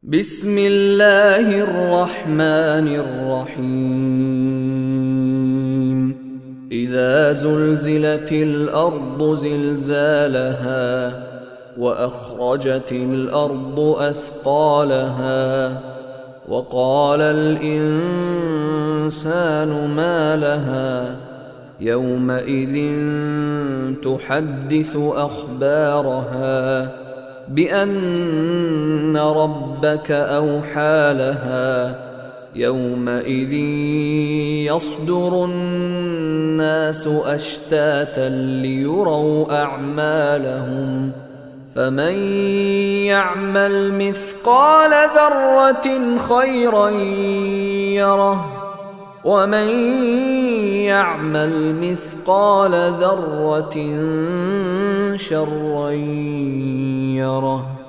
بسم الله الرحمن الرحيم إذا زلزلت الأرض زلزالها وأخرجت الأرض أثقالها وقال الإنسان ما لها يومئذ تحدث أخبارها بأن ربك أوحى لها يومئذ يصدر الناس أشتاتا ليروا أعمالهم فمن يعمل مثقال ذرة خيرا يره ومن يعمل مثقال ذرة شرا يره.